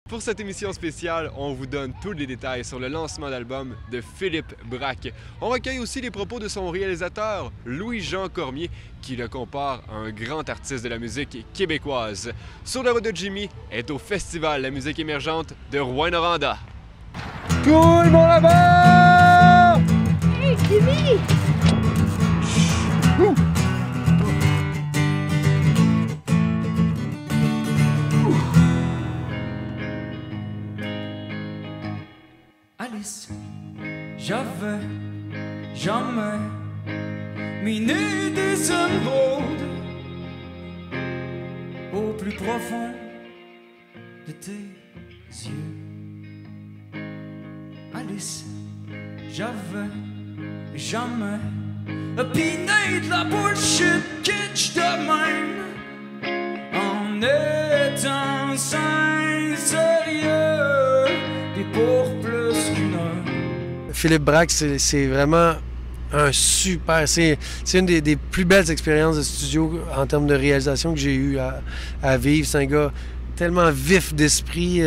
Pour cette émission spéciale, on vous donne tous les détails sur le lancement d'album de Philippe Braque. On recueille aussi les propos de son réalisateur, Louis-Jean Cormier, qui le compare à un grand artiste de la musique québécoise. Sur la route de Jimmy est au Festival La musique émergente de Rouyn-Noranda. Tout le monde là-bas! Hey, Jimmy! Alice, j'avais jamais miné des émeraudes au plus profond de tes yeux. Alice, j'avais jamais piné de la bullshit kitsch de même en étant sérieux et pour plus qu'une heure. Philippe Braque, c'est vraiment un super... C'est une des plus belles expériences de studio en termes de réalisation que j'ai eu à vivre. C'est un gars tellement vif d'esprit,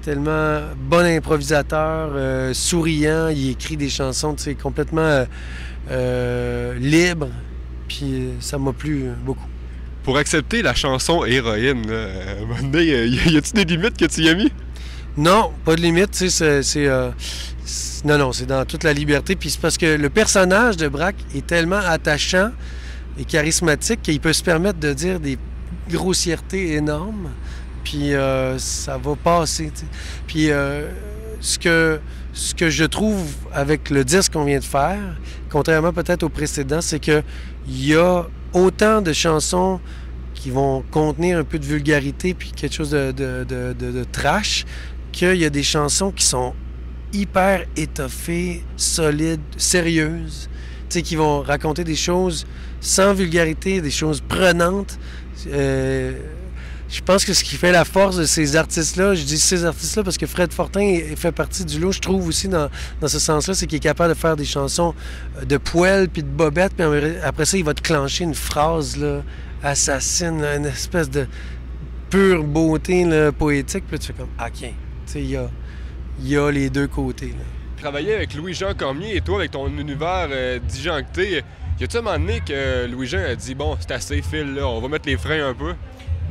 tellement bon improvisateur, souriant. Il écrit des chansons complètement libres. Puis ça m'a plu beaucoup. Pour accepter la chanson Héroïne, à un moment donné, y a-t-il des limites que tu y as mis? Non, pas de limite. Non, c'est dans toute la liberté. Puis c'est parce que le personnage de Braque est tellement attachant et charismatique qu'il peut se permettre de dire des grossièretés énormes. Puis ça va passer. T'sais. Puis ce que je trouve avec le disque qu'on vient de faire, contrairement peut-être au précédent, c'est qu'il y a autant de chansons qui vont contenir un peu de vulgarité puis quelque chose de trash, qu'il y a des chansons qui sont hyper étoffées, solides, sérieuses, qui vont raconter des choses sans vulgarité, des choses prenantes. Je pense que ce qui fait la force de ces artistes-là, je dis ces artistes-là parce que Fred Fortin fait partie du lot, je trouve aussi dans ce sens-là, c'est qu'il est capable de faire des chansons de poêle puis de bobette, puis après ça, il va te clencher une phrase là, assassine, là, une espèce de pure beauté là, poétique, puis là, tu fais comme « OK ». Il y a les deux côtés. Là. Travailler avec Louis-Jean Cormier et toi, avec ton univers disjoncté, y a-tu un moment donné que Louis-Jean a dit « Bon, c'est assez, Phil, là, on va mettre les freins un peu ».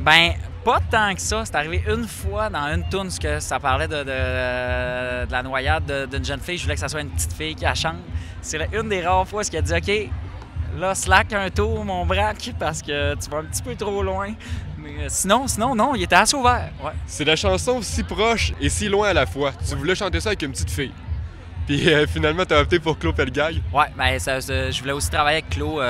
Ben, pas tant que ça. C'est arrivé une fois dans une tourne que ça parlait de la noyade d'une jeune fille. Je voulais que ça soit une petite fille qui la chante. C'est une des rares fois où il a dit « OK, là, slack un tour, mon Braque, parce que tu vas un petit peu trop loin. » Mais sinon, non, il était assez ouvert. Ouais. C'est la chanson si proche et si loin à la fois. Tu voulais chanter ça avec une petite fille. Puis finalement, tu as opté pour Claude Pellegaille. Ouais, ben, je voulais aussi travailler avec Claude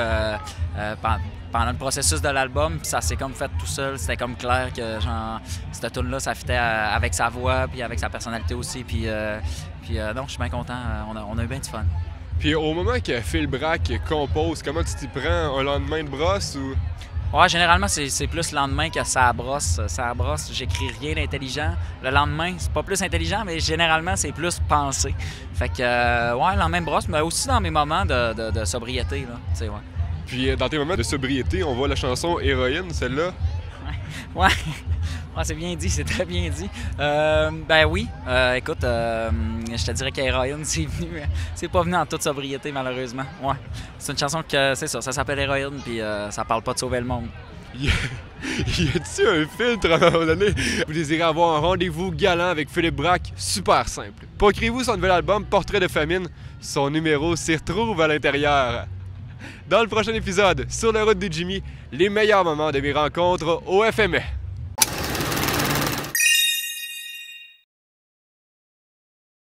pendant le processus de l'album. Puis ça s'est comme fait tout seul. C'était comme clair que genre, cette tune-là, ça fitait avec sa voix, puis avec sa personnalité aussi. Puis non, je suis bien content. On a eu bien du fun. Puis au moment que Phil Braque compose, comment tu t'y prends? Un lendemain de brosse ou... Ouais, généralement, c'est plus le lendemain que ça brosse. Ça brosse, j'écris rien d'intelligent. Le lendemain, c'est pas plus intelligent, mais généralement, c'est plus pensé. Fait que, ouais, le lendemain brosse, mais aussi dans mes moments de sobriété, là, tu sais, ouais. Puis dans tes moments de sobriété, on voit la chanson Héroïne, celle-là. Ouais. Ouais, c'est bien dit, c'est très bien dit. Ben oui, écoute, je te dirais qu'Héroïne, c'est pas venu en toute sobriété, malheureusement. Ouais. C'est une chanson que, c'est ça s'appelle Héroïne, puis ça parle pas de sauver le monde. Y a-t-il un filtre à un moment donné? Vous désirez avoir un rendez-vous galant avec Philippe Braque? Super simple. Procurez-vous son nouvel album Portrait de famine. Son numéro s'y retrouve à l'intérieur. Dans le prochain épisode, sur la route de Jimmy, les meilleurs moments de mes rencontres au FME.